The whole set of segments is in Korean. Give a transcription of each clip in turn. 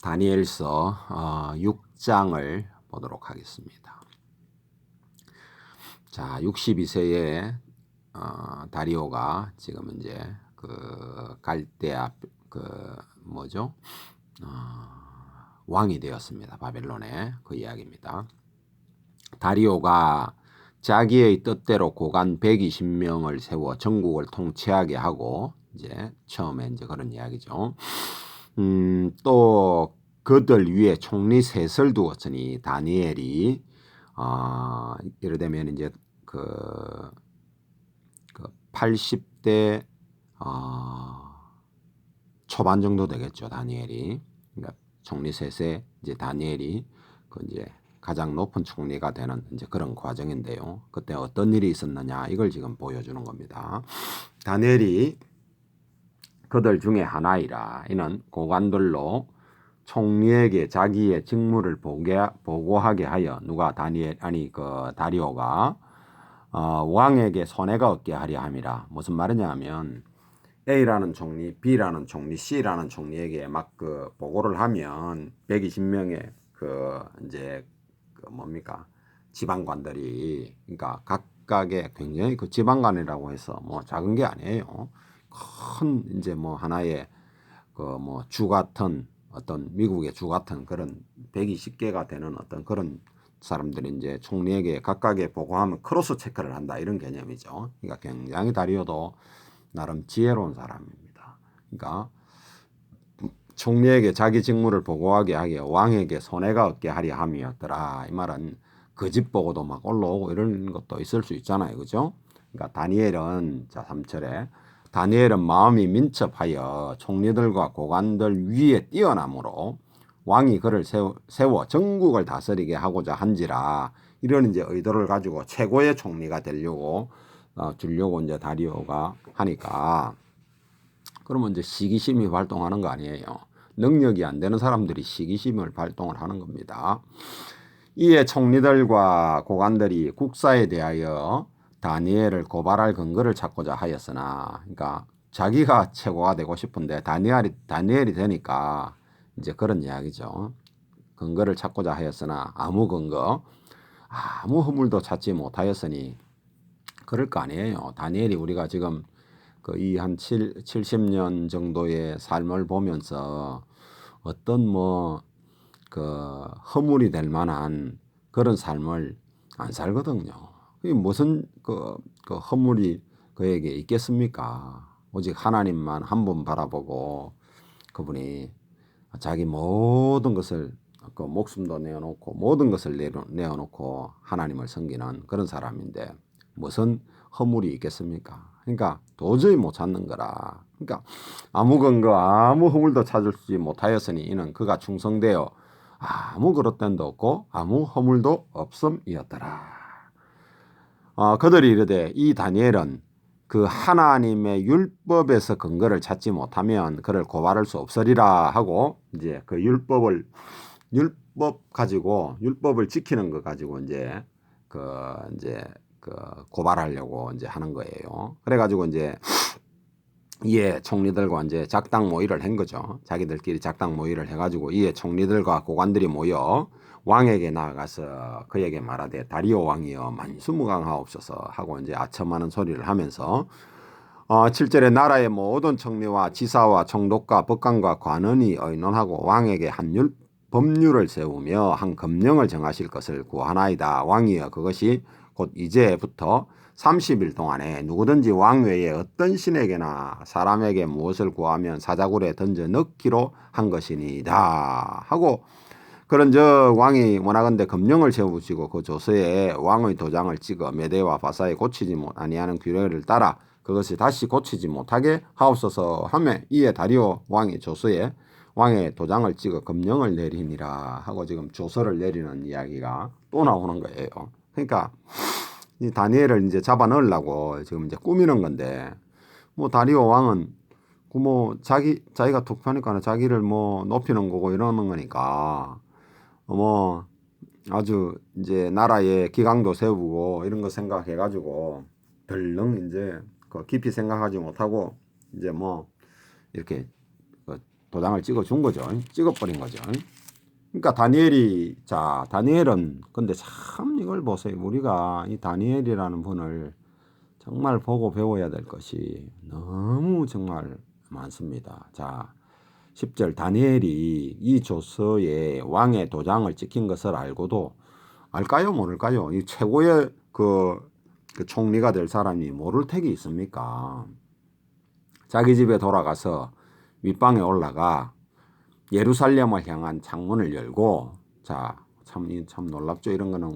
다니엘서 6장을 보도록 하겠습니다. 자, 62세의 다리오가 지금 이제 그 갈대아 왕이 되었습니다. 바벨론의 그 이야기입니다. 다리오가 자기의 뜻대로 고관 120명을 세워 전국을 통치하게 하고 이제 처음에 이제 그런 이야기죠. 또 그들 위에 총리 셋을 두었으니 다니엘이 이르되면 이제 그 80대 초반 정도 되겠죠. 다니엘이. 그러니까 총리 셋에 이제 다니엘이 그 이제 가장 높은 총리가 되는 이제 그런 과정인데요. 그때 어떤 일이 있었느냐 이걸 지금 보여주는 겁니다. 다니엘이 그들 중에 하나이라. 이는 고관들로 총리에게 자기의 직무를 보고하게 하여 누가 다리오가 왕에게 손해가 없게 하려 함이라. 무슨 말이냐 하면 A라는 총리, B라는 총리, C라는 총리에게 막 그 보고를 하면 120명의 이제 지방관들이, 그러니까 각각의 굉장히 그 지방관이라고 해서 뭐 작은 게 아니에요. 큰 이제 뭐 하나의 주 같은 어떤 미국의 주 같은 그런 120개가 되는 어떤 그런 사람들이 이제 총리에게 각각의 보고하면 크로스 체크를 한다, 이런 개념이죠. 그러니까 굉장히 다리오도 나름 지혜로운 사람입니다. 그러니까 총리에게 자기 직무를 보고하게 하게 왕에게 손해가 없게 하려 함이었더라. 이 말은 그 집 보고도 막 올라오고 이런 것도 있을 수 있잖아요. 그죠? 그러니까 다니엘은, 자 3절에 다니엘은 마음이 민첩하여 총리들과 고관들 위에 뛰어나므로 왕이 그를 세워 전국을 다스리게 하고자 한지라. 이런 이제 의도를 가지고 최고의 총리가 되려고 주려고 이제 다리오가 하니까, 그러면 이제 시기심이 발동하는 거 아니에요. 능력이 안 되는 사람들이 시기심을 발동을 하는 겁니다. 이에 총리들과 고관들이 국사에 대하여 다니엘을 고발할 근거를 찾고자 하였으나, 그러니까 자기가 최고가 되고 싶은데 다니엘이 되니까 이제 그런 이야기죠. 근거를 찾고자 하였으나 아무 근거, 아무 허물도 찾지 못하였으니 그럴 거 아니에요. 다니엘이 우리가 지금 이 한 70년 정도의 삶을 보면서 어떤 허물이 될 만한 그런 삶을 안 살거든요. 무슨 허물이 그에게 있겠습니까? 오직 하나님만 한 번 바라보고 그분이 자기 모든 것을 목숨도 내어놓고 모든 것을 내어놓고 하나님을 섬기는 그런 사람인데 무슨 허물이 있겠습니까? 그러니까 도저히 못 찾는 거라. 그러니까 아무 근거 아무 허물도 찾지 못하였으니 이는 그가 충성되어 아무 그릇됨도 없고 아무 허물도 없음이었더라. 그들이 이르되 이 다니엘은 그 하나님의 율법에서 근거를 찾지 못하면 그를 고발할 수 없으리라 하고, 이제 그 율법을 지키는 것 가지고 이제 고발하려고 이제 하는 거예요. 그래가지고 이제 이에 총리들과 이제 작당 모의를 한 거죠. 자기들끼리 작당 모의를 해가지고 이에 총리들과 고관들이 모여 왕에게 나아가서 그에게 말하되 다리오 왕이여 만수무강하옵소서 하고 이제 아첨하는 소리를 하면서 7절에 나라의 모든 총리와 지사와 총독과 법관과 관원이 의논하고 왕에게 한 법률을 세우며 한 금령을 정하실 것을 구하나이다. 왕이여 그것이 곧 이제부터 30일 동안에 누구든지 왕 외에 어떤 신에게나 사람에게 무엇을 구하면 사자굴에 던져 넣기로 한 것이니이다 하고, 그런즉 왕이 원하건대 금령을 세우시고 그 조서에 왕의 도장을 찍어 메대와 바사에 고치지 아니하는 규례를 따라 그것이 다시 고치지 못하게 하옵소서 하며, 이에 다리오 왕이 조서에 왕의 도장을 찍어 금령을 내리니라 하고 지금 조서를 내리는 이야기가 또 나오는 거예요. 그러니까 이 다니엘을 이제 잡아 넣으려고 지금 이제 꾸미는 건데, 다리오 왕은 자기가 툭하니까 자기를 높이는 거고 이러는 거니까 아주 이제 나라의 기강도 세우고 이런 거 생각해가지고 덜렁 이제 깊이 생각하지 못하고 이제 이렇게 도장을 찍어준 거죠. 찍어버린 거죠. 그러니까 다니엘은 근데 참 이걸 보세요. 우리가 이 다니엘이라는 분을 정말 보고 배워야 될 것이 너무 정말 많습니다. 자, 10절 다니엘이 이 조서에 왕의 도장을 찍힌 것을 알고도 알까요? 모를까요? 이 최고의 그 총리가 될 사람이 모를 택이 있습니까? 자기 집에 돌아가서 윗방에 올라가 예루살렘을 향한 창문을 열고 자, 참 놀랍죠. 이런 거는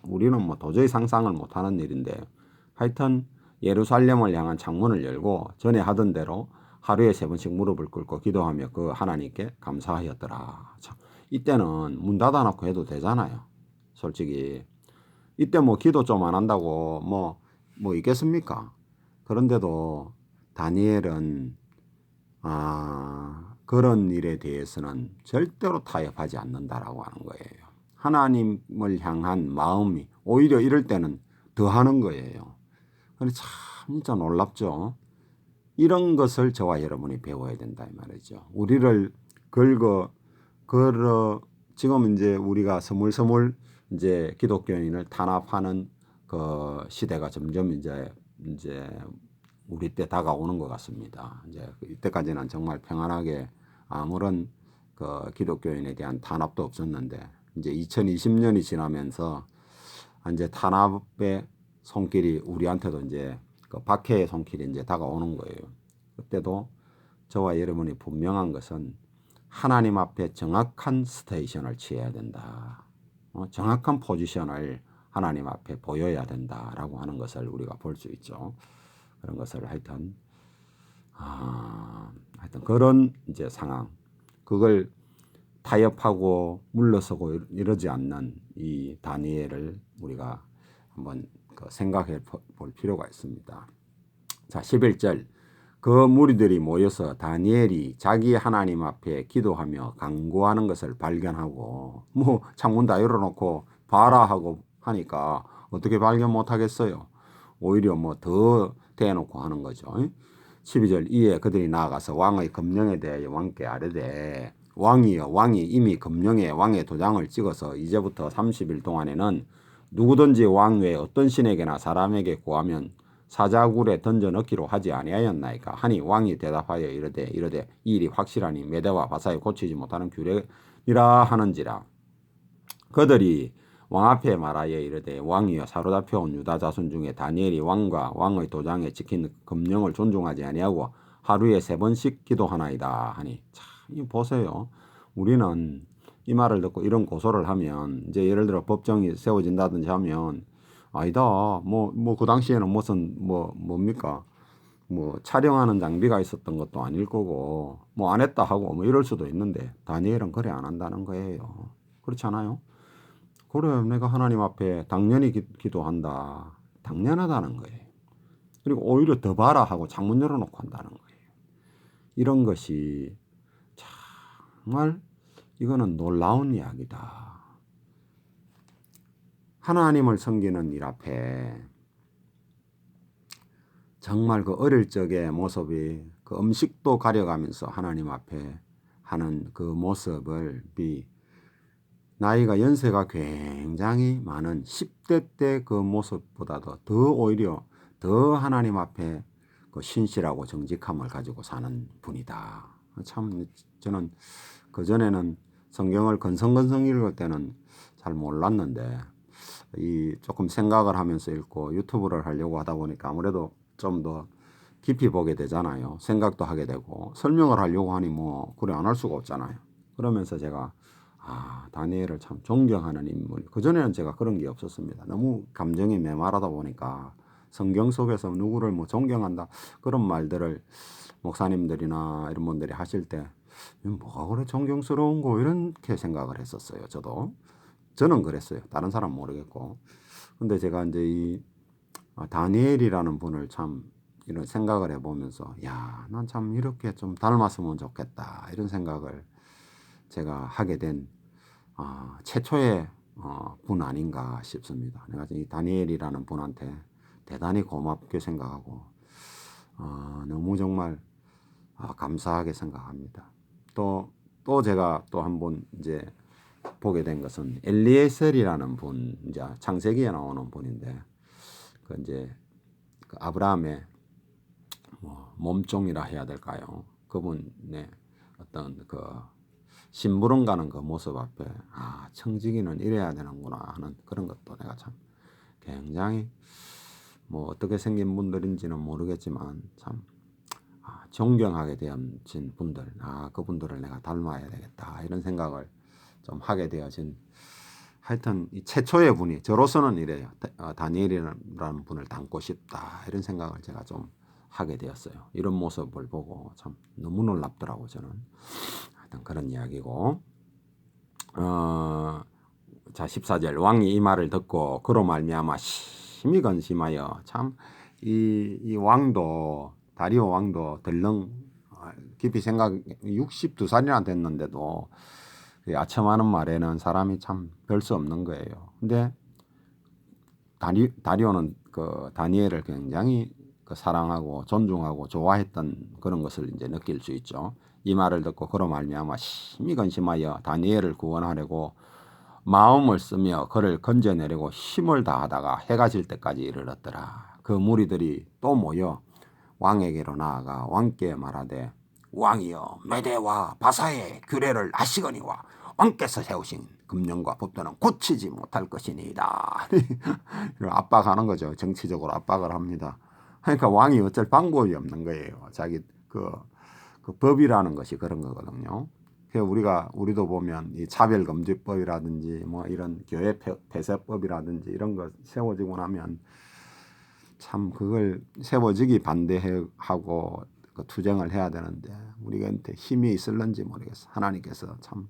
우리는 뭐 도저히 상상을 못하는 일인데 하여튼 예루살렘을 향한 창문을 열고 전에 하던 대로 하루에 3번씩 무릎을 꿇고 기도하며 그 하나님께 감사하였더라. 참, 이때는 문 닫아놓고 해도 되잖아요. 솔직히 이때 뭐 기도 좀 안 한다고 뭐 있겠습니까? 그런데도 다니엘은 그런 일에 대해서는 절대로 타협하지 않는다라고 하는 거예요. 하나님을 향한 마음이 오히려 이럴 때는 더 하는 거예요. 그래서 참 진짜 놀랍죠. 이런 것을 저와 여러분이 배워야 된다 이 말이죠. 우리를 지금 이제 우리가 스물스물 이제 기독교인을 탄압하는 그 시대가 점점 이제 우리 때 다가오는 것 같습니다. 이제 이때까지는 정말 평안하게 아무런 그 기독교인에 대한 탄압도 없었는데 이제 2020년이 지나면서 이제 탄압의 손길이 우리한테도 이제 그 박해의 손길이 이제 다가오는 거예요. 그때도 저와 여러분이 분명한 것은 하나님 앞에 정확한 스테이션을 취해야 된다. 정확한 포지션을 하나님 앞에 보여야 된다라고 하는 것을 우리가 볼 수 있죠. 그런 것을 하여튼 그런 이제 상황, 그걸 타협하고 물러서고 이러지 않는 이 다니엘을 우리가 한번 생각해 볼 필요가 있습니다. 자, 11절. 그 무리들이 모여서 다니엘이 자기 하나님 앞에 기도하며 간구하는 것을 발견하고 뭐 창문 다 열어놓고 봐라 하고 하니까 어떻게 발견 못하겠어요. 오히려 뭐 더 대놓고 하는 거죠. 12절. 이에 그들이 나아가서 왕의 검령에 대하여 왕께 아뢰되 왕이여, 왕이 이미 검령에 왕의 도장을 찍어서 이제부터 30일 동안에는 누구든지 왕 외에 어떤 신에게나 사람에게 구하면 사자굴에 던져 넣기로 하지 아니하였나이까 하니 왕이 대답하여 이르되 이 일이 확실하니 메대와 바사에 고치지 못하는 규례니라 하는지라. 그들이 왕 앞에 말하여 이르되 왕이여, 사로잡혀온 유다 자손 중에 다니엘이 왕과 왕의 도장에 찍힌 검령을 존중하지 아니하고 하루에 3번씩 기도하나이다 하니. 참 보세요. 우리는 이 말을 듣고 이런 고소를 하면 이제 예를 들어 법정이 세워진다든지 하면 아니다. 뭐 그 당시에는 무슨 뭡니까? 뭐 촬영하는 장비가 있었던 것도 아닐 거고 뭐 안 했다 하고 뭐 이럴 수도 있는데 다니엘은 그래 안 한다는 거예요. 그렇지 않아요? 그래, 내가 하나님 앞에 당연히 기도한다. 당연하다는 거예요. 그리고 오히려 더 봐라 하고 창문 열어놓고 한다는 거예요. 이런 것이 정말 이거는 놀라운 이야기다. 하나님을 섬기는 일 앞에 정말 그 어릴 적의 모습이 그 음식도 가려가면서 하나님 앞에 하는 그 모습을 나이가 연세가 굉장히 많은 10대 때 그 모습보다도 더 오히려 더 하나님 앞에 그 신실하고 정직함을 가지고 사는 분이다. 참 저는 그전에는 성경을 건성건성 읽을 때는 잘 몰랐는데 이 조금 생각을 하면서 읽고 유튜브를 하려고 하다 보니까 아무래도 좀 더 깊이 보게 되잖아요. 생각도 하게 되고 설명을 하려고 하니 뭐 그래 안 할 수가 없잖아요. 그러면서 제가 다니엘을 참 존경하는 인물. 그전에는 제가 그런 게 없었습니다. 너무 감정이 메마르다 보니까 성경 속에서 누구를 뭐 존경한다 그런 말들을 목사님들이나 이런 분들이 하실 때 뭐가 그래 존경스러운 거 이렇게 생각을 했었어요. 저는 그랬어요. 다른 사람 모르겠고. 근데 제가 이제 이 다니엘이라는 분을 참 이런 생각을 해보면서 난 참 이렇게 좀 닮았으면 좋겠다 이런 생각을 제가 하게 된 최초의 분 아닌가 싶습니다. 내가 이 다니엘이라는 분한테 대단히 고맙게 생각하고 너무 정말 감사하게 생각합니다. 또 제가 또 한번 이제 보게 된 것은 엘리에셀이라는 분, 이제 창세기에 나오는 분인데 그 이제 그 아브라함의 뭐 몸종이라 해야 될까요? 그분의 어떤 그 심부름 가는 그 모습 앞에 청지기는 이래야 되는구나 하는 그런 것도 내가 참 굉장히 뭐 어떻게 생긴 분들인지는 모르겠지만 참 존경하게 되어진 분들, 그분들을 내가 닮아야 되겠다 이런 생각을 좀 하게 되어진, 하여튼 이 최초의 분이 저로서는 이래요. 다니엘이라는 분을 닮고 싶다 이런 생각을 제가 좀 하게 되었어요. 이런 모습을 보고 참 너무 놀랍더라고 저는. 하여튼 그런 이야기고, 자 14절 왕이 이 말을 듣고 그로 말미암아 심히 근심하여, 참 이 왕도 다리오 왕도 덜렁 깊이 생각, 62살이나 됐는데도 아첨하는 말에는 사람이 참 별 수 없는 거예요. 근데 다리오는 그 다니엘을 굉장히 그 사랑하고 존중하고 좋아했던 그런 것을 이제 느낄 수 있죠. 이 말을 듣고 그로 말미암아 심히 근심하여 다니엘을 구원하려고 마음을 쓰며 그를 건져내려고 힘을 다하다가 해가 질 때까지 이르렀더라. 그 무리들이 또 모여 왕에게로 나아가 왕께 말하되, 왕이여, 메대와 바사의 규례를 아시거니와 왕께서 세우신 금령과 법도는 고치지 못할 것이니이다. 압박하는 거죠. 정치적으로 압박을 합니다. 그러니까 왕이 어쩔 방법이 없는 거예요. 자기 그 법이라는 것이 그런 거거든요. 우리도 보면 이 차별금지법이라든지 뭐 이런 교회 폐쇄법이라든지 이런 거 세워지고 나면 참 그걸 세워지기 반대하고 그 투쟁을 해야 되는데 우리한테 힘이 있을런지 모르겠어. 하나님께서 참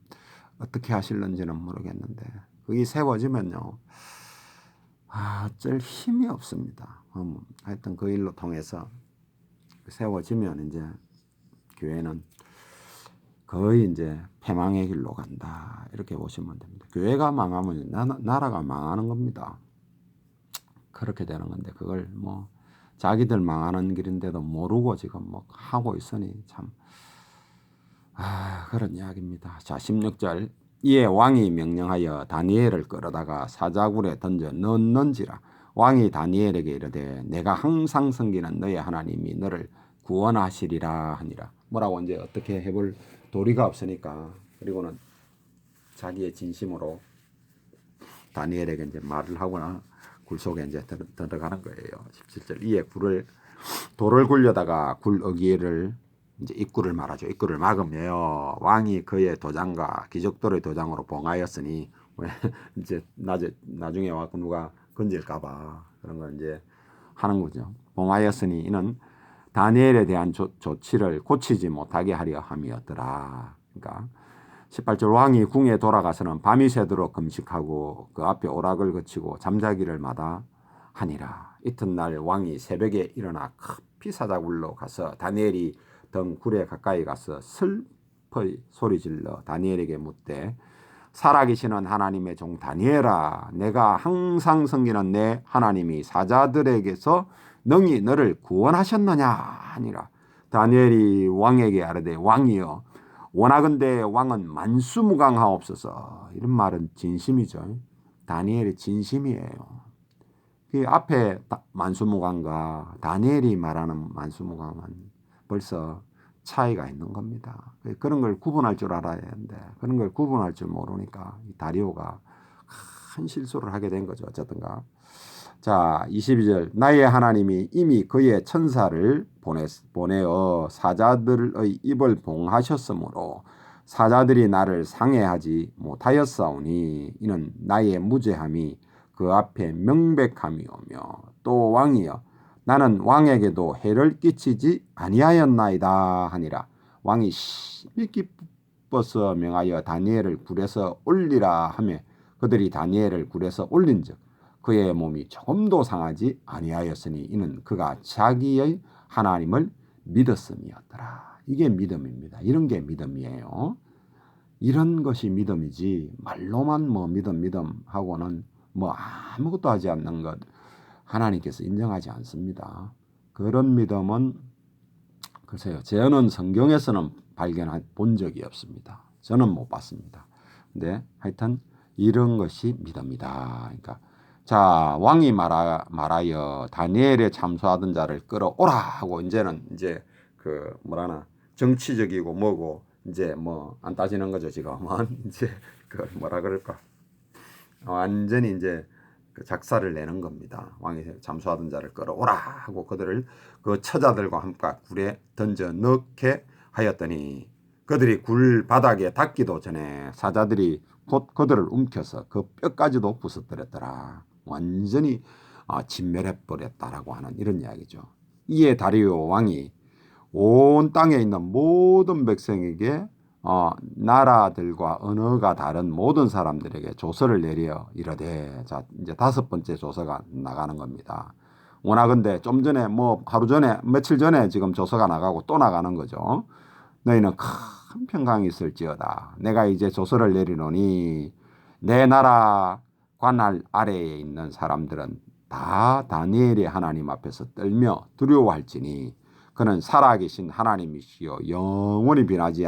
어떻게 하실런지는 모르겠는데 그게 세워지면요, 어쩔 힘이 없습니다. 하여튼 그 일로 통해서 세워지면 이제 교회는 거의 이제 패망의 길로 간다 이렇게 보시면 됩니다. 교회가 망하면 나라가 망하는 겁니다. 그렇게 되는 건데 그걸 뭐 자기들 망하는 길인데도 모르고 지금 뭐 하고 있으니 참 그런 이야기입니다. 자 16절, 이에 왕이 명령하여 다니엘을 끌어다가 사자굴에 던져 넣는지라. 왕이 다니엘에게 이르되 내가 항상 섬기는 너의 하나님이 너를 구원하시리라 하니라. 뭐라고 이제 어떻게 해볼 도리가 없으니까, 그리고는 자기의 진심으로 다니엘에게 이제 말을 하거나 굴 속에 이제 들어가는 거예요. 17절, 이에 돌을 굴려다가 굴 어귀를 이제 입구를 말하죠. 입구를 막으며 왕이 그의 도장과 귀족들의 도장으로 봉하였으니 이제 나중에 와서 누가 건질까봐 그런 걸 이제 하는 거죠. 봉하였으니 이는 다니엘에 대한 조치를 고치지 못하게 하려 함이었더라. 그러니까 18절, 왕이 궁에 돌아가서는 밤이 새도록 금식하고 그 앞에 오락을 거치고 잠자기를 마다 하니라. 이튿날 왕이 새벽에 일어나 급히 사자굴로 가서 다니엘이 등 굴에 가까이 가서 슬퍼이 소리질러 다니엘에게 묻되, 살아계시는 하나님의 종 다니엘아, 내가 항상 섬기는 내 하나님이 사자들에게서 능히 너를 구원하셨느냐 하니라. 다니엘이 왕에게 아뢰되, 왕이여, 원하건대 왕은 만수무강하옵소서. 이런 말은 진심이죠. 다니엘이 진심이에요. 그 앞에 만수무강과 다니엘이 말하는 만수무강은 벌써 차이가 있는 겁니다. 그런 걸 구분할 줄 알아야 하는데 그런 걸 구분할 줄 모르니까 다리오가 큰 실수를 하게 된 거죠. 어쨌든가. 자 22절, 나의 하나님이 이미 그의 천사를 보내어 사자들의 입을 봉하셨으므로 사자들이 나를 상해하지 못하였사오니 이는 나의 무죄함이 그 앞에 명백함이오며, 또 왕이여, 나는 왕에게도 해를 끼치지 아니하였나이다 하니라. 왕이 심히 기뻐서 명하여 다니엘을 굴에서 올리라 하며 그들이 다니엘을 굴에서 올린즉 그의 몸이 조금도 상하지 아니하였으니 이는 그가 자기의 하나님을 믿었음이었더라. 이게 믿음입니다. 이런 게 믿음이에요. 이런 것이 믿음이지 말로만 뭐 믿음 하고는 뭐 아무것도 하지 않는 것 하나님께서 인정하지 않습니다. 그런 믿음은 글쎄요. 저는 성경에서는 본 적이 없습니다. 저는 못 봤습니다. 근데 하여튼 이런 것이 믿음이다. 그러니까 자, 왕이 말하여 다니엘에 참소하던 자를 끌어오라 하고 이제는 이제 그 뭐라나 정치적이고 뭐고 이제 뭐 안 따지는 거죠, 지금은. 이제 그 뭐라 그럴까? 완전히 이제 그 작사를 내는 겁니다. 왕이 잠수하던 자를 끌어오라 하고 그들을 그 처자들과 함께 굴에 던져 넣게 하였더니 그들이 굴 바닥에 닿기도 전에 사자들이 곧 그들을 움켜서 그 뼈까지도 부서뜨렸더라. 완전히 진멸해 버렸다라고 하는 이런 이야기죠. 이에 다리오 왕이 온 땅에 있는 모든 백성에게 나라들과 언어가 다른 모든 사람들에게 조서를 내려 이르되, 자 이제 5번째 조서가 나가는 겁니다. 워낙근데 좀 전에 뭐 하루 전에 며칠 전에 지금 조서가 나가고 또 나가는 거죠. 너희는 큰 평강이 있을지어다. 내가 이제 조서를 내리노니 내 나라 관할 아래에 있는 사람들은 다 다니엘의 하나님 앞에서 떨며 두려워할지니 그는 살아계신 하나님이시여 영원히 변하지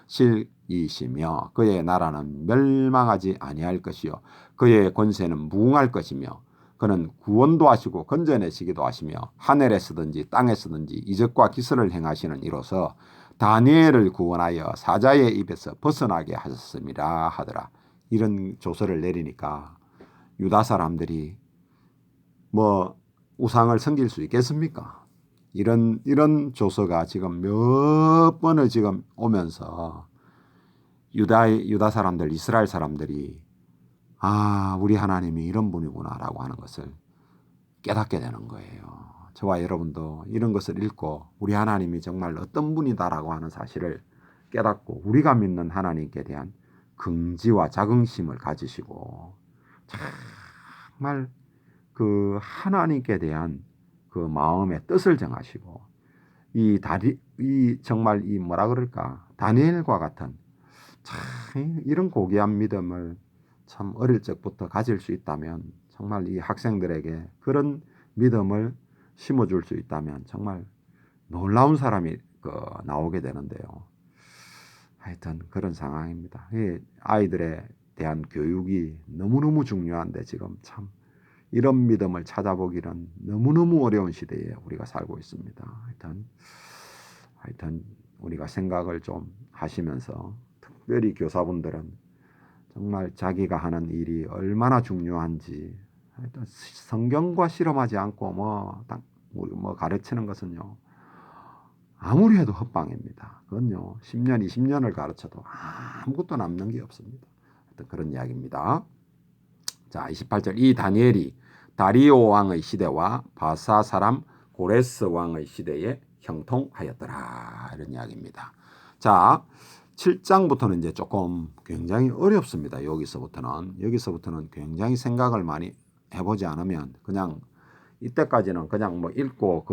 않으실이시며 그의 나라는 멸망하지 아니할 것이요 그의 권세는 무궁할 것이며 그는 구원도 하시고 건져내시기도 하시며 하늘에서든지 땅에서든지 이적과 기술을 행하시는 이로서 다니엘을 구원하여 사자의 입에서 벗어나게 하셨습니다 하더라. 이런 조서를 내리니까 유다 사람들이 뭐 우상을 섬길 수 있겠습니까? 이런 조서가 지금 몇 번을 지금 오면서 유다 사람들, 이스라엘 사람들이 우리 하나님이 이런 분이구나라고 하는 것을 깨닫게 되는 거예요. 저와 여러분도 이런 것을 읽고 우리 하나님이 정말 어떤 분이다라고 하는 사실을 깨닫고 우리가 믿는 하나님께 대한 긍지와 자긍심을 가지시고 정말 그 하나님께 대한 그 마음의 뜻을 정하시고 이 정말 이 뭐라 그럴까 다니엘과 같은 참 이런 고귀한 믿음을 참 어릴 적부터 가질 수 있다면 정말 이 학생들에게 그런 믿음을 심어줄 수 있다면 정말 놀라운 사람이 나오게 되는데요. 하여튼 그런 상황입니다. 이 아이들에 대한 교육이 너무너무 중요한데 지금 참 이런 믿음을 찾아보기는 너무너무 어려운 시대에 우리가 살고 있습니다. 하여튼 우리가 생각을 좀 하시면서 특별히 교사분들은 정말 자기가 하는 일이 얼마나 중요한지 하여튼 성경과 실험하지 않고 뭐 가르치는 것은요 아무리 해도 헛방입니다. 그건요 10년 20년을 가르쳐도 아무것도 남는 게 없습니다. 하여튼 그런 이야기입니다. 자 28절 이 다니엘이 다리오 왕의 시대와 바사 사람 고레스 왕의 시대에 형통하였더라 이런 이야기입니다. 자 7장부터는 이제 조금 굉장히 어렵습니다. 여기서부터는 굉장히 생각을 많이 해보지 않으면 그냥 이때까지는 그냥 뭐 읽고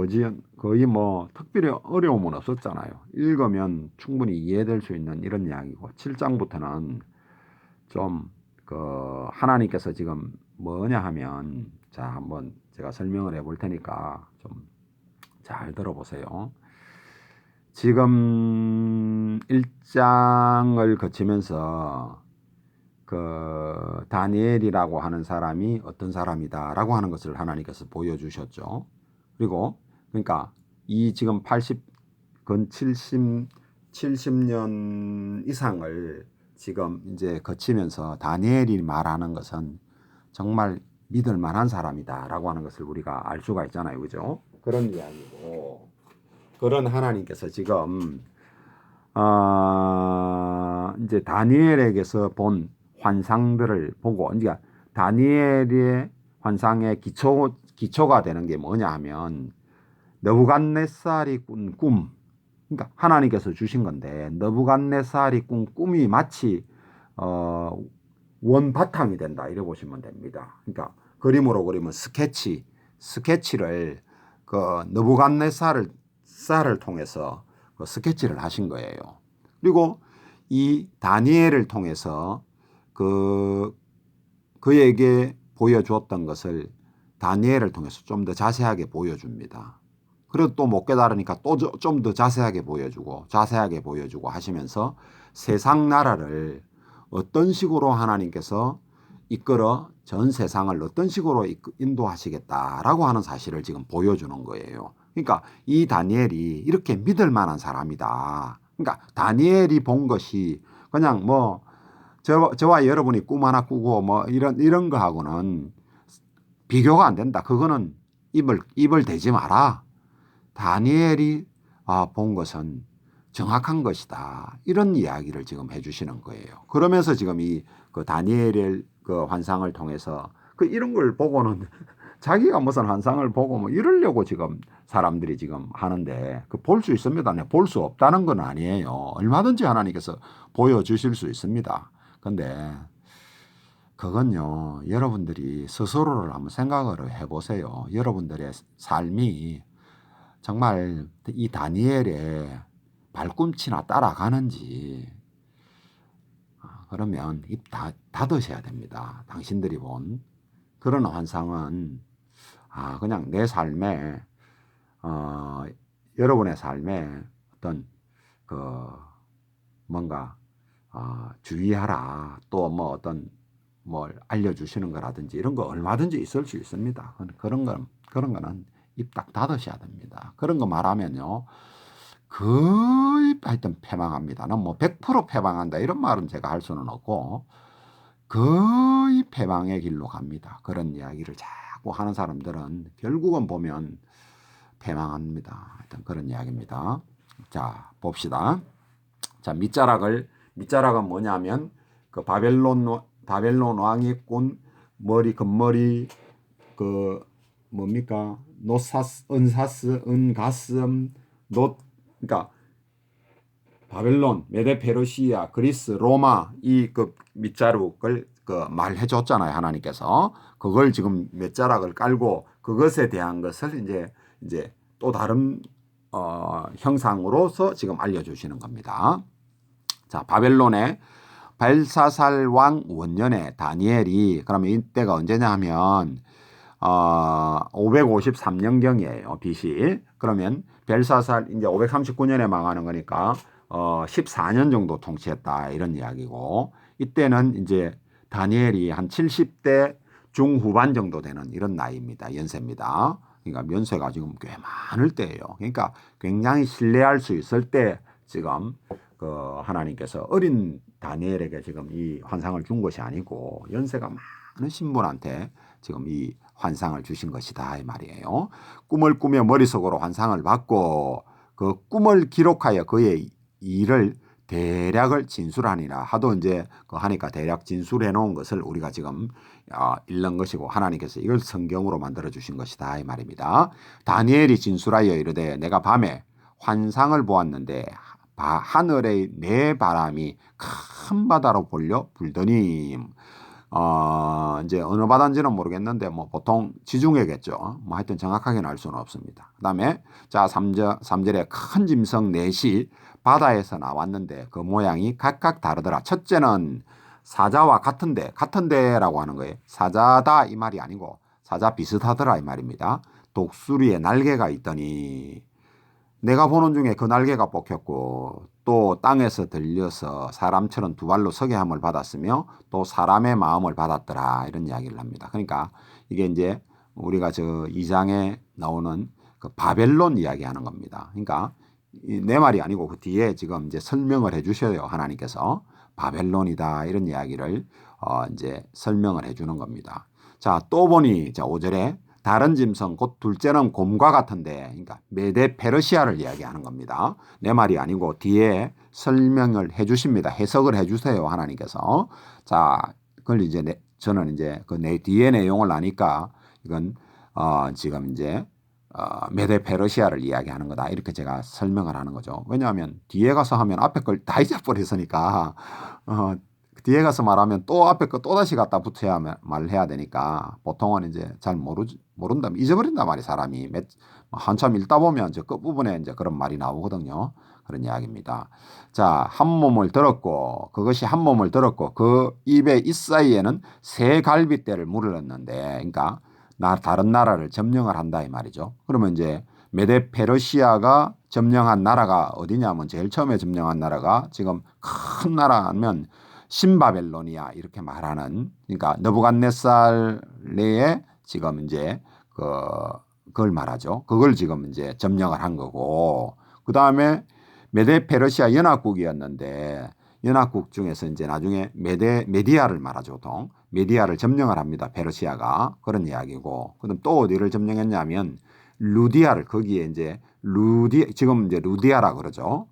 거의 뭐 특별히 어려움은 없었잖아요. 읽으면 충분히 이해될 수 있는 이런 이야기고 7장부터는 좀 하나님께서 지금 뭐냐 하면 자 한번 제가 설명을 해볼 테니까 좀 잘 들어보세요. 지금 1장을 거치면서 그 다니엘이라고 하는 사람이 어떤 사람이다라고 하는 것을 하나님께서 보여주셨죠. 그리고 그러니까 이 지금 70년 이상을 지금 이제 거치면서 다니엘이 말하는 것은 정말 믿을 만한 사람이다라고 하는 것을 우리가 알 수가 있잖아요. 그죠? 그런 이야기고 그런 하나님께서 지금 이제 다니엘에게서 본 환상들을 보고 그러니까 다니엘의 환상의 기초가 되는 게 뭐냐 하면 느부갓네살이 꾼 꿈 그러니까 하나님께서 주신 건데 느부갓네살이 꾼 꿈이 마치 원바탕이 된다 이래 보시면 됩니다. 그러니까 그림으로 그리면 스케치를 그 느부갓네살을 통해서 그 스케치를 하신 거예요. 그리고 이 다니엘을 통해서 그에게 보여주었던 것을 다니엘을 통해서 좀 더 자세하게 보여줍니다. 그래도 또 못 깨달으니까 또 좀 더 자세하게 보여주고 하시면서 세상 나라를 어떤 식으로 하나님께서 이끌어 전 세상을 어떤 식으로 인도하시겠다라고 하는 사실을 지금 보여주는 거예요. 그러니까 이 다니엘이 이렇게 믿을 만한 사람이다. 그러니까 다니엘이 본 것이 그냥 뭐 저와 여러분이 꿈 하나 꾸고 뭐 이런 거하고는 비교가 안 된다. 그거는 입을 대지 마라. 다니엘이 본 것은 정확한 것이다. 이런 이야기를 지금 해주시는 거예요. 그러면서 지금 그 다니엘의 그 환상을 통해서 이런 걸 보고는 자기가 무슨 환상을 보고 뭐 이러려고 지금 사람들이 지금 하는데 볼 수 있습니다. 네, 볼 수 없다는 건 아니에요. 얼마든지 하나님께서 보여주실 수 있습니다. 근데 그건요, 여러분들이 스스로를 한번 생각을 해보세요. 여러분들의 삶이 정말 이 다니엘의 발꿈치나 따라가는지, 그러면 입 닫으셔야 됩니다. 당신들이 본 그런 환상은 그냥 내 삶에 여러분의 삶에 어떤 뭔가 주의하라, 또 뭐 어떤 뭘 알려주시는 거라든지 이런 거 얼마든지 있을 수 있습니다. 그런 거는 입 딱 닫으셔야 됩니다. 그런 거 말하면요, 거의 하여튼 패망합니다. 난 뭐 100% 패망한다 이런 말은 제가 할 수는 없고 거의 패망의 길로 갑니다. 그런 이야기를 자꾸 하는 사람들은 결국은 보면 패망합니다. 하여튼 그런 이야기입니다. 자, 봅시다. 자, 밑자락은 뭐냐면 그 바벨론 왕이 꾼 금머리 뭡니까? 은가슴, 그러니까 바벨론, 메데 페르시아, 그리스, 로마 그 밑자락을 말해 줬잖아요, 하나님께서. 그걸 지금 밑자락을 깔고 그것에 대한 것을 이제 또 다른 형상으로서 지금 알려주시는 겁니다. 자, 바벨론의 벨사살 왕 원년에 다니엘이, 그러면 이때가 언제냐 하면 553년경이에요. BC. 그러면 벨사살 이제 539년에 망하는 거니까 14년 정도 통치했다 이런 이야기고, 이때는 이제 다니엘이 한 70대 중후반 정도 되는 이런 나이입니다. 연세입니다. 그러니까 연세가 지금 꽤 많을 때예요. 그러니까 굉장히 신뢰할 수 있을 때 지금 하나님께서 어린 다니엘에게 지금 이 환상을 준 것이 아니고 연세가 많은 신분한테 지금 이 환상을 주신 것이다 이 말이에요. 꿈을 꾸며 머릿속으로 환상을 받고 그 꿈을 기록하여 그의 일을 대략을 진술하니라 하도 이제 하니까 대략 진술해 놓은 것을 우리가 지금 읽는 것이고, 하나님께서 이걸 성경으로 만들어 주신 것이다 이 말입니다. 다니엘이 진술하여 이르되 내가 밤에 환상을 보았는데 하늘의 네 바람이 큰 바다로 몰려 불더니 이제 어느 바다인지는 모르겠는데 뭐 보통 지중해겠죠. 뭐 하여튼 정확하게는 알 수는 없습니다. 그다음에 자 3절에 큰 짐승 넷이 바다에서 나왔는데 그 모양이 각각 다르더라. 첫째는 사자와 같은데라고 하는 거예요. 사자다 이 말이 아니고 사자 비슷하더라 이 말입니다. 독수리에 날개가 있더니 내가 보는 중에 그 날개가 뽑혔고 또 땅에서 들려서 사람처럼 두 발로 서게 함을 받았으며 또 사람의 마음을 받았더라 이런 이야기를 합니다. 그러니까 이게 이제 우리가 저 2장에 나오는 그 바벨론 이야기하는 겁니다. 그러니까 내 말이 아니고 그 뒤에 지금 이제 설명을 해주셔요. 하나님께서 바벨론이다 이런 이야기를 이제 설명을 해주는 겁니다. 자, 또 보니 자 5절에 다른 짐승 곧 둘째는 곰과 같은데, 그러니까 메데 페르시아를 이야기하는 겁니다. 내 말이 아니고 뒤에 설명을 해주십니다. 해석을 해주세요 하나님께서. 자, 그걸 이제 저는 이제 그 뒤에 내용을 아니까 이건 지금 이제 메데 페르시아를 이야기하는 거다 이렇게 제가 설명을 하는 거죠. 왜냐하면 뒤에 가서 하면 앞에 걸 다 잊어버렸으니까 뒤에 가서 말하면 또 앞에 거 또다시 갖다 붙여야 말을 해야 되니까 보통은 이제 잘 모른다, 잊어버린단 말이에요. 사람이 한참 읽다 보면 저 끝부분에 이제 그런 말이 나오거든요. 그런 이야기입니다. 자, 한 몸을 들었고 그것이 한 몸을 들었고 그 입에 이 사이에는 새 갈빗대를 물었는데, 그러니까 다른 나라를 점령을 한다 이 말이죠. 그러면 이제 메데 페르시아가 점령한 나라가 어디냐면 제일 처음에 점령한 나라가 지금 큰 나라면 신바벨로니아 이렇게 말하는 그러니까 느부갓네살의 지금 이제 그걸 말하죠. 그걸 지금 이제 점령을 한 거고 그다음에 메데 페르시아 연합국이었는데 연합국 중에서 이제 나중에 메디아를 말하죠. 보통 메디아를 점령을 합니다. 페르시아가 그런 이야기고 그다음 또 어디를 점령했냐면 루디아를 거기에 이제 지금 이제 루디아라 그러죠.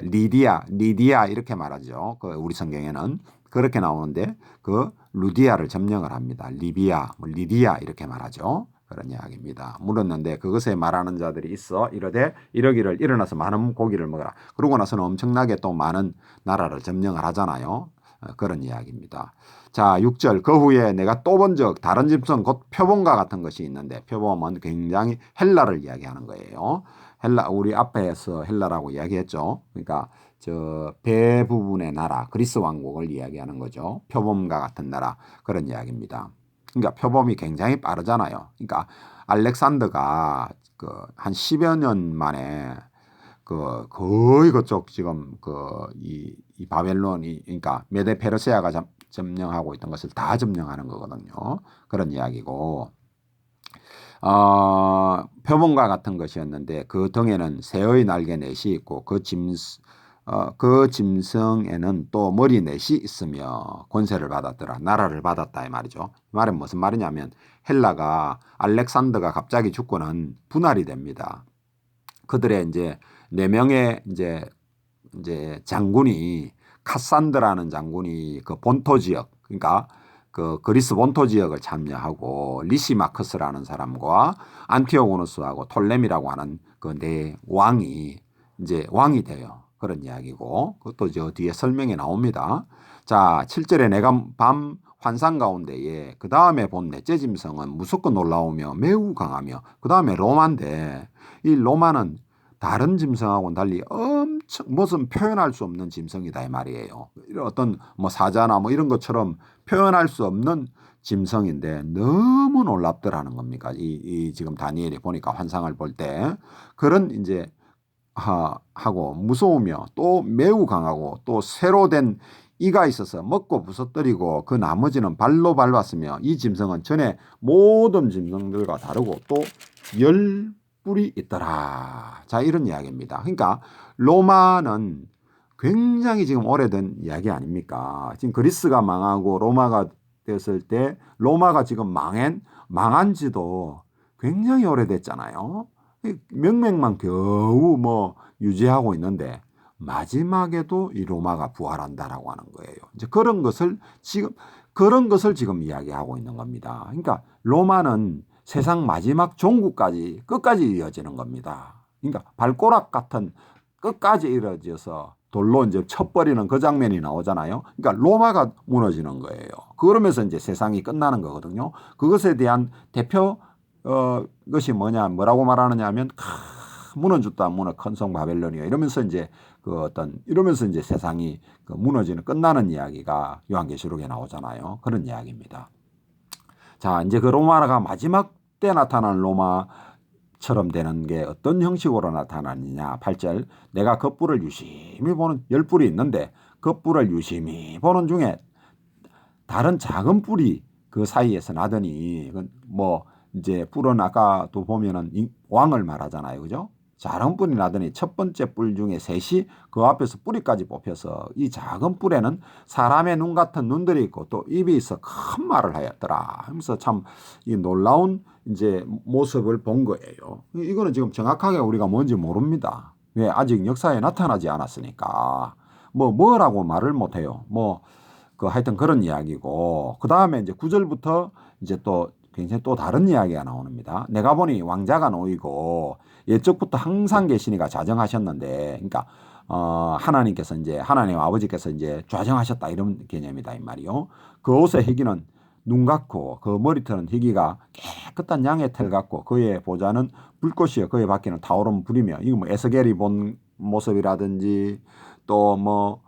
리디아 이렇게 말하죠. 우리 성경에는 그렇게 나오는데 그 루디아를 점령을 합니다. 리디아 이렇게 말하죠. 그런 이야기입니다. 물었는데 그것에 말하는 자들이 있어 이러되 이러기를 일어나서 많은 고기를 먹어라. 그러고 나서는 엄청나게 또 많은 나라를 점령을 하잖아요. 그런 이야기입니다. 자, 6절 그 후에 내가 또 본 적 다른 짐승 곧 표범과 같은 것이 있는데 표범은 굉장히 헬라를 이야기하는 거예요. 헬라 우리 앞에서 헬라라고 이야기했죠. 그러니까 저 배 부분의 나라 그리스 왕국을 이야기하는 거죠. 표범과 같은 나라 그런 이야기입니다. 그러니까 표범이 굉장히 빠르잖아요. 그러니까 알렉산더가 한 10여 년 만에 거의 그쪽 지금 이 바벨론이 그러니까 메데 페르시아가 점령하고 있던 것을 다 점령하는 거거든요. 그런 이야기고 표범과 같은 것이었는데 그 등에는 새의 날개 넷이 있고 그 짐승에는 또 머리 넷이 있으며 권세를 받았더라. 나라를 받았다 이 말이죠. 이 말은 무슨 말이냐면 헬라가 알렉산더가 갑자기 죽고는 분할이 됩니다. 그들의 이제 4명의 이제 장군이 카산드라는 장군이 그 본토 지역 그러니까 그 그리스 본토 지역을 참여하고 리시마커스라는 사람과 안티오고누스하고 톨레미라고 하는 그 네 왕이 이제 왕이 돼요. 그런 이야기고 그것도 저 뒤에 설명이 나옵니다. 자, 7절에 내가 밤 환상 가운데에 그 다음에 본 넷째 짐승은 무섭고 놀라우며 매우 강하며 그 다음에 로마인데 이 로마는 다른 짐승하고는 달리 엄청 무슨 표현할 수 없는 짐승이다 이 말이에요. 이런 어떤 뭐 사자나 뭐 이런 것처럼 표현할 수 없는 짐승인데 너무 놀랍더라는 겁니까? 이 지금 다니엘이 보니까 환상을 볼 때 그런 이제 하고 무서우며 또 매우 강하고 또 새로 된 이가 있어서 먹고 부서뜨리고 그 나머지는 발로 밟았으며 이 짐승은 전에 모든 짐승들과 다르고 또 뿔이 있더라. 자, 이런 이야기입니다. 그러니까 로마는 굉장히 지금 오래된 이야기 아닙니까? 지금 그리스가 망하고 로마가 됐을 때 로마가 지금 망한 지도 굉장히 오래됐잖아요. 명맥만 겨우 뭐 유지하고 있는데 마지막에도 이 로마가 부활한다라고 하는 거예요. 이제 그런 것을 지금 이야기하고 있는 겁니다. 그러니까 로마는 세상 마지막 종국까지 끝까지 이어지는 겁니다. 그러니까 발꼬락 같은 끝까지 이어져서 돌로 이제 쳐버리는 그 장면이 나오잖아요. 그러니까 로마가 무너지는 거예요. 그러면서 이제 세상이 끝나는 거거든요. 그것에 대한 대표 것이 뭐라고 말하느냐 하면 무너졌다 무너 큰 성 바벨론이요. 이러면서 이제 이러면서 이제 세상이 무너지는 끝나는 이야기가 요한계시록에 나오잖아요. 그런 이야기입니다. 자, 이제 그 로마가 마지막 때 나타난 로마처럼 되는 게 어떤 형식으로 나타나느냐. 8절 내가 그 뿔을 유심히 보는 10뿔이 있는데 그 뿔을 유심히 보는 중에 다른 작은 뿔이 그 사이에서 나더니 뭐 이제 뿔은 아까도 보면은 왕을 말하잖아요. 그죠? 작은 뿔이 나더니 첫 번째 뿔 중에 셋이 그 앞에서 뿌리까지 뽑혀서 이 작은 뿔에는 사람의 눈 같은 눈들이 있고 또 입이 있어 큰 말을 하였더라. 하면서 참 이 놀라운 이제 모습을 본 거예요. 이거는 지금 정확하게 우리가 뭔지 모릅니다. 왜? 아직 역사에 나타나지 않았으니까. 뭐라고 말을 못 해요. 하여튼 그런 이야기고. 그 다음에 이제 9절부터 이제 또 굉장히 또 다른 이야기가 나옵니다. 내가 보니 왕자가 놓이고 옛적부터 항상 계시니가 좌정하셨는데, 그러니까 하나님께서 이제 하나님 아버지께서 이제 좌정하셨다 이런 개념이다 이 말이요. 그 옷의 희기는 눈 같고 그 머리털은 희기가 깨끗한 양의 털 같고 그의 보좌는 불꽃이요 그의 밖에는 타오르는 불이며 이거 뭐 에스겔이 본 모습이라든지 또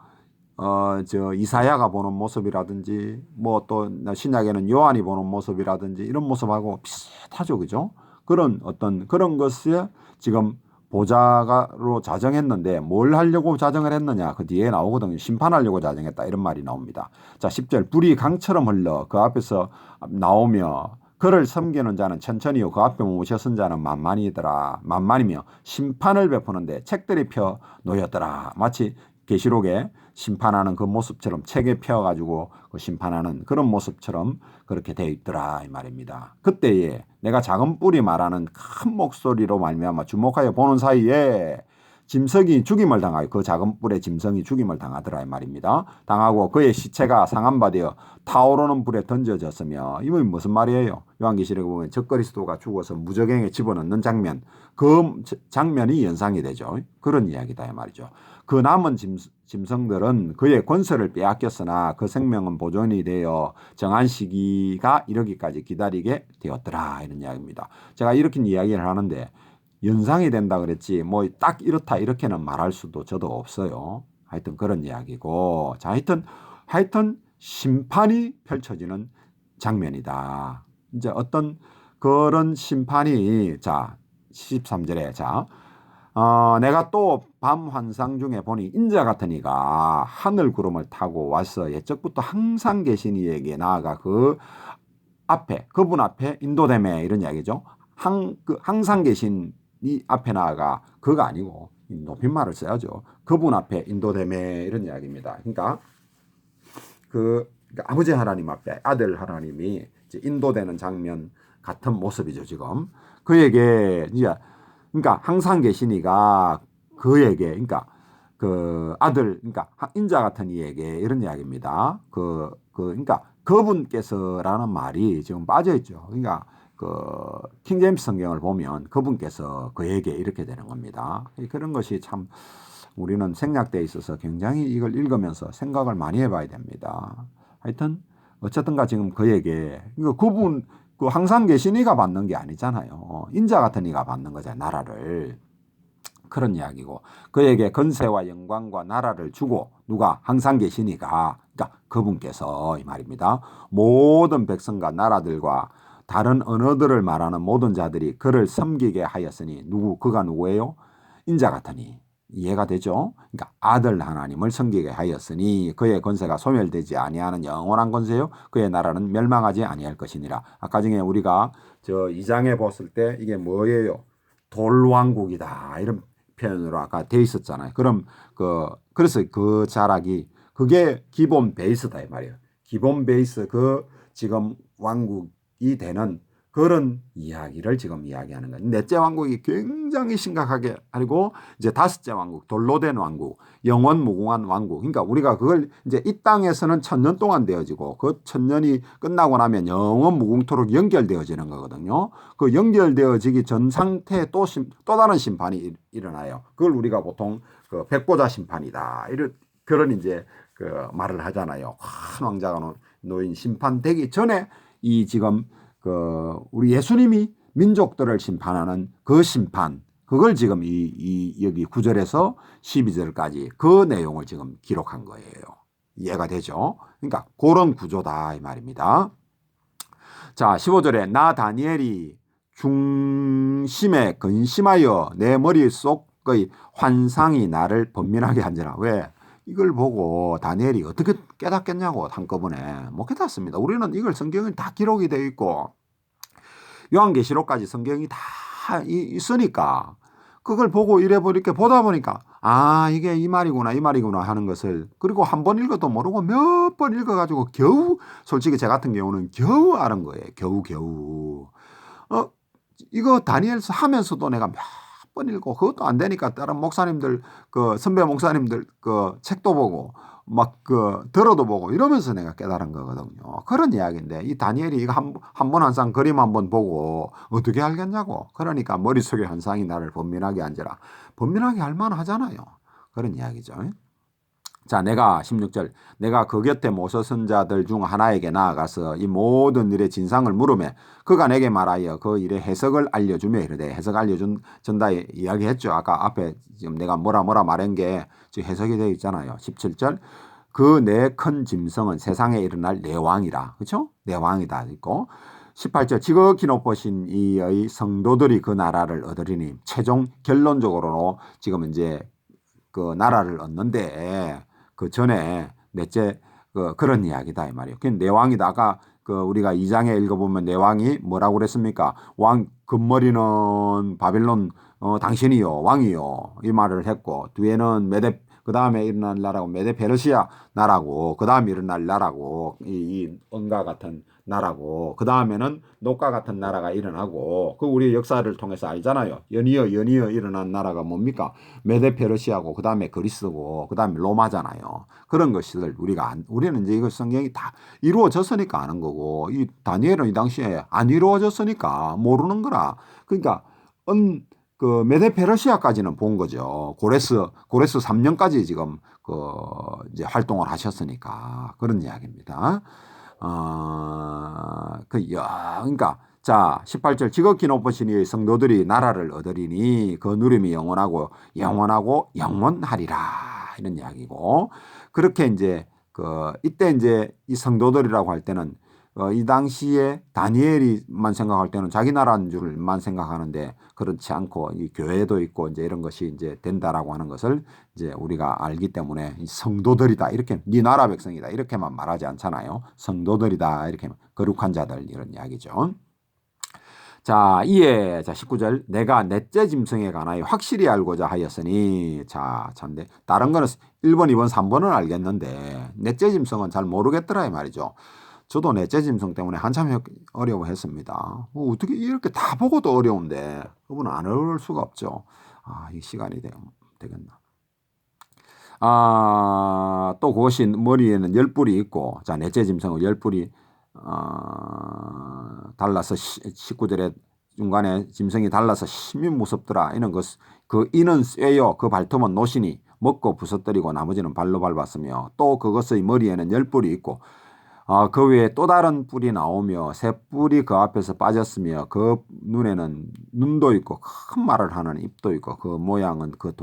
이사야가 보는 모습이라든지 또 신약에는 요한이 보는 모습이라든지 이런 모습하고 비슷하죠. 그죠? 그런 어떤 그런 것에 지금 보좌로 자정했는데 뭘 하려고 자정을 했느냐 그 뒤에 나오거든요. 심판하려고 자정했다 이런 말이 나옵니다. 자 10절 불이 강처럼 흘러 그 앞에서 나오며 그를 섬기는 자는 천천히요 그 앞에 모셔선 자는 만만이더라. 만만이며 심판을 베푸는데 책들이 펴 놓였더라. 마치 계시록에 심판하는 그 모습처럼 책에 펴가지고 그 심판하는 그런 모습처럼 그렇게 되어 있더라 이 말입니다. 그때에 내가 작은 뿔이 말하는 큰 목소리로 말미암아 주목하여 보는 사이에 짐승이 죽임을 당하여 그 작은 뿔의 짐승이 죽임을 당하더라 이 말입니다. 당하고 그의 시체가 상한 바 되어 타오르는 불에 던져졌으며 이건 무슨 말이에요? 요한계시록에 보면 적그리스도가 죽어서 무저갱에 집어넣는 장면 그 장면이 연상이 되죠. 그런 이야기다 이 말이죠. 그 남은 짐승들은 그의 권세를 빼앗겼으나 그 생명은 보존이 되어 정한 시기가 이르기까지 기다리게 되었더라 이런 이야기입니다. 제가 이렇게 이야기를 하는데 연상이 된다 그랬지 뭐 딱 이렇다 이렇게는 말할 수도 저도 없어요. 하여튼 그런 이야기고 자 하여튼 심판이 펼쳐지는 장면이다. 이제 어떤 그런 심판이 자 13절에 자 내가 또 밤 환상 중에 보니 인자 같은 이가 하늘 구름을 타고 와서 옛적부터 항상 계신 이에게 나아가 그 앞에 그분 앞에 인도되매 이런 이야기죠. 항상 계신 이 앞에 나아가 그가 아니고 높임말을 써야죠. 그분 앞에 인도되매 이런 이야기입니다. 그러니까 그러니까 아버지 하나님 앞에 아들 하나님이 이제 인도되는 장면 같은 모습이죠. 지금 그에게 이제 그러니까 항상 계시니가 그에게 그러니까 그 아들 그러니까 인자 같은 이에게 이런 이야기입니다. 그러니까 그분께서라는 말이 지금 빠져 있죠. 그러니까 그 킹제임스 성경을 보면 그분께서 그에게 이렇게 되는 겁니다. 그런 것이 참 우리는 생략되어 있어서 굉장히 이걸 읽으면서 생각을 많이 해봐야 됩니다. 하여튼 어쨌든가 지금 그에게 그분 그 항상 계신 이가 받는 게 아니잖아요. 인자 같은 이가 받는 거잖아요. 나라를. 그런 이야기고 그에게 건세와 영광과 나라를 주고 누가 항상 계신 이가 그러니까 그분께서 이 말입니다. 모든 백성과 나라들과 다른 언어들을 말하는 모든 자들이 그를 섬기게 하였으니 그가 누구예요? 인자 같으니 이해가 되죠? 그러니까 아들 하나님을 섬기게 하였으니 그의 권세가 소멸되지 아니하는 영원한 권세요. 그의 나라는 멸망하지 아니할 것이니라. 아까 전에 우리가 저 2장에 봤을 때 이게 뭐예요? 돌왕국이다 이런 표현으로 아까 돼 있었잖아요. 그럼 그래서 그 자락이 그게 기본 베이스다 이 말이에요. 기본 베이스 그 지금 왕국이 되는 그런 이야기를 지금 이야기하는 거예요. 넷째 왕국이 굉장히 심각하게 그리고 이제 다섯째 왕국, 돌로 된 왕국, 영원 무궁한 왕국. 그러니까 우리가 그걸 이제 이 땅에서는 1000년 동안 되어지고 그 1000년이 끝나고 나면 영원 무궁토록 연결되어지는 거거든요. 그 연결되어지기 전 상태에 또 다른 심판이 일어나요. 그걸 우리가 보통 그 백보자 심판이다. 그런 이제 그 말을 하잖아요. 큰 왕자가 놓인 심판되기 전에 이 지금 우리 예수님이 민족들을 심판하는 그 심판, 그걸 지금 여기 9절에서 12절까지 그 내용을 지금 기록한 거예요. 이해가 되죠? 그러니까 그런 구조다 이 말입니다. 자, 15절에 나 다니엘이 중심에 근심하여 내 머릿속의 환상이 나를 번민하게 한지라. 왜? 이걸 보고 다니엘이 어떻게 깨닫겠냐고 한꺼번에 못 깨닫습니다. 우리는 이걸 성경에 다 기록이 되어 있고 요한계시록까지 성경이 다 있으니까 그걸 보고 이렇게 보다 보니까 이게 이 말이구나 하는 것을 그리고 한 번 읽어도 모르고 몇 번 읽어가지고 겨우 솔직히 제 같은 경우는 겨우 아는 거예요. 겨우 이거 다니엘서 하면서도 내가 몇 번 읽고 그것도 안 되니까 다른 목사님들 선배 목사님들 책도 보고 막 들어도 보고 이러면서 내가 깨달은 거거든요. 그런 이야기인데 이 다니엘이 이거 한 번 한상 그림 한번 보고 어떻게 알겠냐고. 그러니까 머릿속에 환상이 나를 번민하게 앉으라. 번민하게 할 만하잖아요. 그런 이야기죠. 자, 내가 16절 내가 그 곁에 모서선 자들 중 하나에게 나아가서 이 모든 일의 진상을 물으매 그가 내게 말하여 그 일의 해석을 알려주며 이르되 해석 알려준다 이야기했죠. 아까 앞에 지금 내가 뭐라 말한 게 지금 해석이 되어 있잖아요. 17절 그 내 큰 짐승은 세상에 일어날 내 왕이라. 그렇죠? 내 왕이다 있고 18절 지극히 높으신 이의 성도들이 그 나라를 얻으리니 최종 결론적으로는 지금 이제 그 나라를 얻는데 그 전에 넷째 그런 이야기다 이 말이에요. 그 내왕이다. 아까 그 우리가 2장에 읽어보면 내왕이 뭐라고 그랬습니까? 왕 금머리는 바빌론 당신이요 왕이요 이 말을 했고 뒤에는 메데 그 다음에 일어날 나라고 메데 페르시아 나라고 그 다음에 일어날 나라고 이 은과 같은 나라고 그 다음에는 녹과 같은 나라가 일어나고 그 우리 역사를 통해서 알잖아요. 연이어 일어난 나라가 뭡니까? 메데 페르시아고 그 다음에 그리스고 그 다음에 로마잖아요. 그런 것을 우리는 이제 이거 성경이 다 이루어졌으니까 아는 거고 이 다니엘은 이 당시에 안 이루어졌으니까 모르는 거라. 그러니까 그 메데 페르시아까지는 본 거죠. 고레스 3년까지 지금 이제 활동을 하셨으니까 그런 이야기입니다. 그러니까 자 18절 지극히 높으신 이의 성도들이 나라를 얻으리니 그 누림이 영원하고 영원하리라 이런 이야기고 그렇게 이제 이때 이제 이 성도들이라고 할 때는 이 당시에 다니엘이만 생각할 때는 자기 나라인 줄만 생각하는데 그렇지 않고 이 교회도 있고 이제 이런 것이 이제 된다라고 하는 것을 이제 우리가 알기 때문에 성도들이다 이렇게 네 나라 백성이다 이렇게만 말하지 않잖아요. 성도들이다 이렇게 거룩한 자들 이런 이야기죠. 자, 이에 자 19절 내가 넷째 짐승에 관하여 확실히 알고자 하였으니 자, 참데 다른 거는 1번, 2번, 3번은 알겠는데 넷째 짐승은 잘 모르겠더라 이 말이죠. 저도 넷째 짐승 때문에 한참 어려워했습니다. 어떻게 이렇게 다 보고도 어려운데 그분은 안 어려울 수가 없죠. 이 시간이 되겠나. 또 그것이 머리에는 10뿔이 있고 자 넷째 짐승은 10뿔이 달라서 19절에 중간에 짐승이 달라서 심히 무섭더라. 이는 그 이는 쇠요 그 발톱은 노시니 먹고 부서뜨리고 나머지는 발로 밟았으며 또 그것의 머리에는 10뿔이 있고 그 위에 또 다른 뿔이 나오며 새 뿔이 그 앞에서 빠졌으며 그 눈에는 눈도 있고 큰 말을 하는 입도 있고 그 모양은 그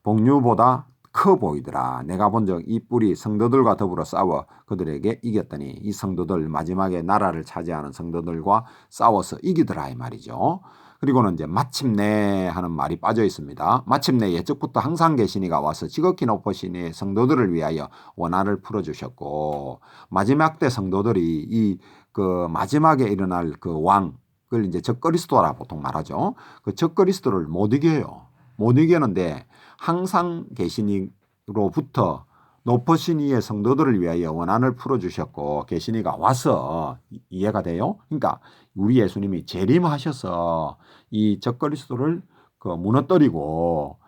복류보다 커 보이더라. 내가 본 적 이 뿔이 성도들과 더불어 싸워 그들에게 이겼더니 이 성도들 마지막에 나라를 차지하는 성도들과 싸워서 이기더라 이 말이죠. 그리고는 이제 마침내 하는 말이 빠져 있습니다. 마침내 예적부터 항상 계시니가 와서 지극히 높으시니 성도들을 위하여 원한을 풀어주셨고 마지막 때 성도들이 그 마지막에 일어날 그 왕을 이제 적그리스도라 보통 말하죠. 그 적그리스도를 못 이겨요. 못 이기는데 항상 계시니로부터 높으신 이의 성도들을 위하여 원한을 풀어주셨고 계시니가 와서 이해가 돼요? 그러니까 우리 예수님이 재림하셔서 이 적그리스도를 무너뜨리고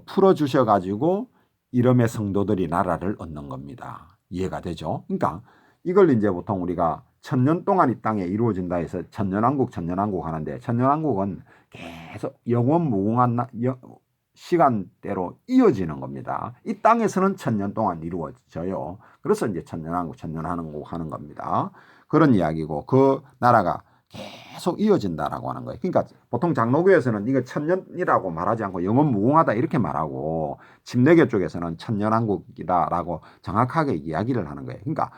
풀어주셔가지고 이름의 성도들이 나라를 얻는 겁니다. 이해가 되죠? 그러니까 이걸 이제 보통 우리가 1000년 동안 이 땅에 이루어진다 해서 천년왕국 하는데 천년왕국은 계속 영원 무궁한 시간대로 이어지는 겁니다. 이 땅에서는 1000년 동안 이루어져요. 그래서 이제 천년왕국 하는 겁니다. 그런 이야기고 그 나라가 계속 이어진다라고 하는 거예요. 그러니까 보통 장로교에서는 이거 1000년이라고 말하지 않고 영원 무궁하다 이렇게 말하고 침례교 쪽에서는 천년왕국이다라고 정확하게 이야기를 하는 거예요. 그러니까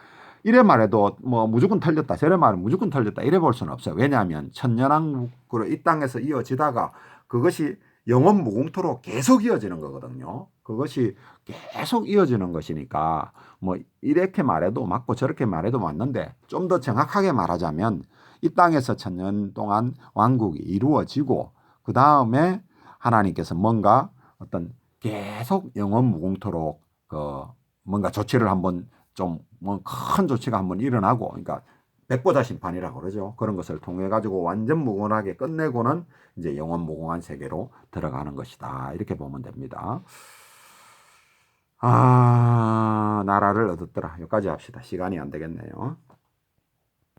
이래 말해도 뭐 무조건 틀렸다 저래 말하면 무조건 틀렸다 이래 볼 수는 없어요. 왜냐하면 천년왕국으로 이 땅에서 이어지다가 그것이 영원 무궁토록 계속 이어지는 거거든요. 그것이 계속 이어지는 것이니까 뭐 이렇게 말해도 맞고 저렇게 말해도 맞는데 좀 더 정확하게 말하자면 이 땅에서 1000년 동안 왕국이 이루어지고 그 다음에 하나님께서 뭔가 어떤 계속 영원 무궁토록 뭔가 조치를 한번 좀 뭐 큰 조치가 한번 일어나고 그러니까 백보자 심판이라고 그러죠. 그런 것을 통해 가지고 완전 무궁하게 끝내고는 이제 영원 무궁한 세계로 들어가는 것이다. 이렇게 보면 됩니다. 나라를 얻었더라. 여기까지 합시다. 시간이 안 되겠네요.